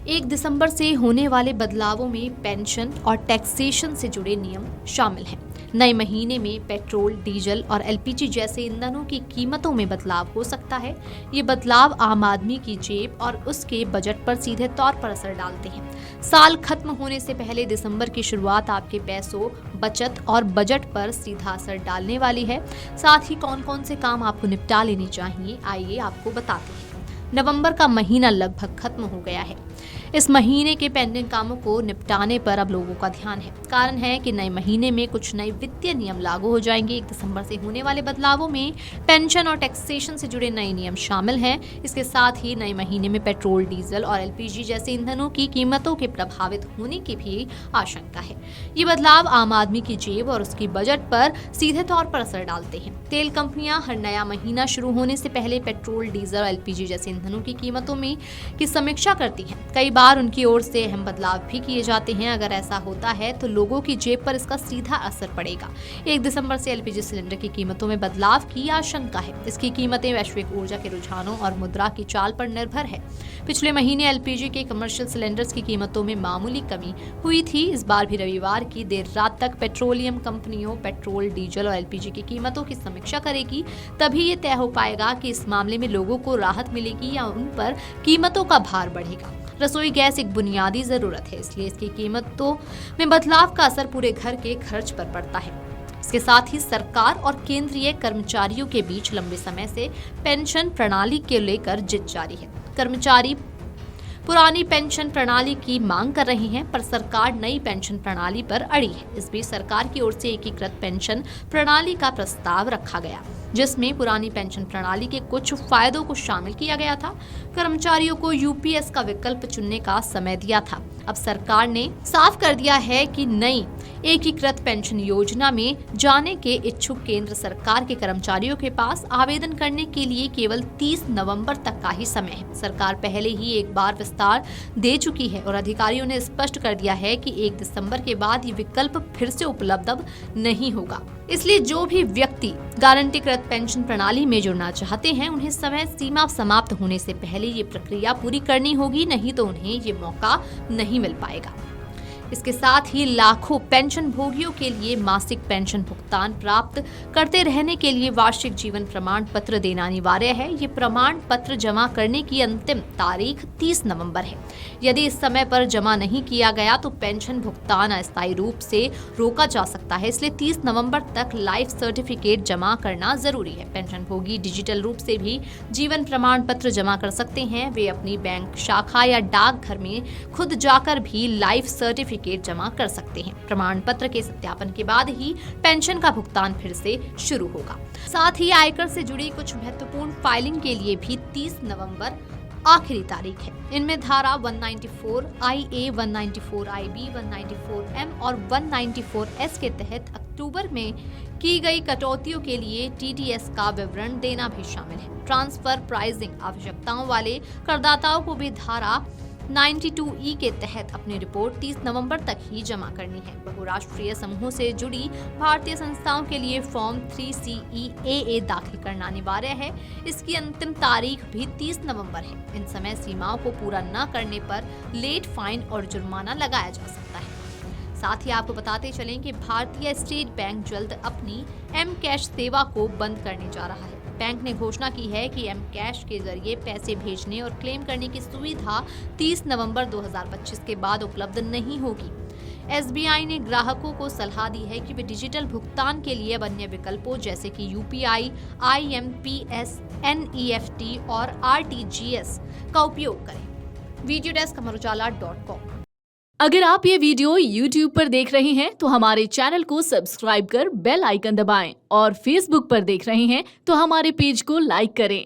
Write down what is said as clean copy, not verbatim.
1 दिसंबर से होने वाले बदलावों में पेंशन और टैक्सेशन से जुड़े नियम शामिल हैं। नए महीने में पेट्रोल, डीजल और एलपीजी जैसे ईंधनों की कीमतों में बदलाव हो सकता है। ये बदलाव आम आदमी की जेब और उसके बजट पर सीधे तौर पर असर डालते हैं। साल खत्म होने से पहले दिसंबर की शुरुआत आपके पैसों, बचत और बजट पर सीधा असर डालने वाली है। साथ ही कौन कौन से काम आपको निपटा लेने चाहिए, आइए आपको बताते हैं। नवंबर का महीना लगभग खत्म हो गया है। इस महीने के पेंडिंग कामों को निपटाने पर अब लोगों का ध्यान है। कारण है कि नए महीने में कुछ नए वित्तीय नियम लागू हो जाएंगे। 1 दिसंबर से होने वाले बदलावों में पेंशन और टैक्सेशन से जुड़े नए नियम शामिल हैं। इसके साथ ही नए महीने में पेट्रोल, डीजल और एलपीजी जैसे ईंधनों की कीमतों के प्रभावित होने की भी आशंका है। ये बदलाव आम आदमी की जेब और उसकी बजट पर सीधे तौर पर असर डालते हैं। तेल कंपनियां हर नया महीना शुरू होने से पहले पेट्रोल, डीजल और एलपीजी जैसे ईंधनों की कीमतों में की समीक्षा करती हैं। कई बार उनकी ओर से अहम बदलाव भी किए जाते हैं। अगर ऐसा होता है तो लोगों की जेब पर इसका सीधा असर पड़ेगा। 1 दिसंबर से एलपीजी सिलेंडर की कीमतों में बदलाव की आशंका है। इसकी कीमतें वैश्विक ऊर्जा के रुझानों और मुद्रा की चाल पर निर्भर है। पिछले महीने एलपीजी के कमर्शियल सिलेंडर्स की कीमतों में मामूली कमी हुई थी। इस बार भी रविवार की देर रात तक पेट्रोलियम कंपनियों पेट्रोल, डीजल और एलपीजी की कीमतों की समीक्षा करेगी। तभी ये तय हो पाएगा कि इस मामले में लोगों को राहत मिलेगी या उन पर कीमतों का भार बढ़ेगा। रसोई गैस एक बुनियादी जरूरत है, इसलिए इसकी कीमतों में बदलाव का असर पूरे घर के खर्च पर पड़ता है। इसके साथ ही सरकार और केंद्रीय कर्मचारियों के बीच लंबे समय से पेंशन प्रणाली के लेकर जिद जारी है। कर्मचारी पुरानी पेंशन प्रणाली की मांग कर रहे हैं, पर सरकार नई पेंशन प्रणाली पर अड़ी है। इस बीच सरकार की ओर से एकीकृत पेंशन प्रणाली का प्रस्ताव रखा गया, जिसमें पुरानी पेंशन प्रणाली के कुछ फायदों को शामिल किया गया था। कर्मचारियों को यूपीएस का विकल्प चुनने का समय दिया था। अब सरकार ने साफ कर दिया है कि नई एकीकृत पेंशन योजना में जाने के इच्छुक केंद्र सरकार के कर्मचारियों के पास आवेदन करने के लिए केवल 30 नवंबर तक का ही समय है। सरकार पहले ही एक बार विस्तार दे चुकी है और अधिकारियों ने स्पष्ट कर दिया है कि 1 दिसंबर के बाद ये विकल्प फिर से उपलब्ध अब नहीं होगा। इसलिए जो भी व्यक्ति गारंटीकृत पेंशन प्रणाली में जुड़ना चाहते हैं, उन्हें समय सीमा समाप्त होने से पहले ये प्रक्रिया पूरी करनी होगी, नहीं तो उन्हें ये मौका नहीं मिल पाएगा। इसके साथ ही लाखों पेंशन भोगियों के लिए मासिक पेंशन भुगतान प्राप्त करते रहने के लिए वार्षिक जीवन प्रमाण पत्र देना अनिवार्य है। ये प्रमाण पत्र जमा करने की अंतिम तारीख 30 नवंबर है। यदि इस समय पर जमा नहीं किया गया तो पेंशन भुगतान अस्थायी रूप से रोका जा सकता है। इसलिए 30 नवंबर तक लाइफ सर्टिफिकेट जमा करना जरूरी है। पेंशन भोगी डिजिटल रूप से भी जीवन प्रमाण पत्र जमा कर सकते हैं। वे अपनी बैंक शाखा या डाकघर में खुद जाकर भी लाइफ सर्टिफिकेट जमा कर सकते हैं। प्रमाण पत्र के सत्यापन के बाद ही पेंशन का भुगतान फिर से शुरू होगा। साथ ही आयकर से जुड़ी कुछ महत्वपूर्ण फाइलिंग के लिए भी 30 नवंबर आखिरी तारीख है। इनमें धारा 194 IA, 194 IB, 194 M और 194 S के तहत अक्टूबर में की गई कटौतियों के लिए TDS का विवरण देना भी शामिल है। ट्रांसफर प्राइसिंग आवश्यकताओं वाले करदाताओं को भी धारा 92E के तहत अपनी रिपोर्ट 30 नवंबर तक ही जमा करनी है। बहुराष्ट्रीय समूहों से जुड़ी भारतीय संस्थाओं के लिए फॉर्म 3CEAA दाखिल करना अनिवार्य है। इसकी अंतिम तारीख भी 30 नवंबर है। इन समय सीमाओं को पूरा न करने पर लेट फाइन और जुर्माना लगाया जा सकता है। साथ ही आपको बताते चलें कि भारतीय स्टेट बैंक जल्द अपनी M कैश सेवा को बंद करने जा रहा है। बैंक ने घोषणा की है कि M कैश के जरिए पैसे भेजने और क्लेम करने की सुविधा 30 नवंबर 2025 के बाद उपलब्ध नहीं होगी। SBI ने ग्राहकों को सलाह दी है कि वे डिजिटल भुगतान के लिए अब अन्य विकल्पों जैसे कि UPI, IMPS, NEFT और RTGS का उपयोग करें। वीडियो डेस्क अमरुजाला.com। अगर आप ये वीडियो YouTube पर देख रहे हैं तो हमारे चैनल को सब्सक्राइब कर बेल आइकन दबाएं और Facebook पर देख रहे हैं तो हमारे पेज को लाइक करें।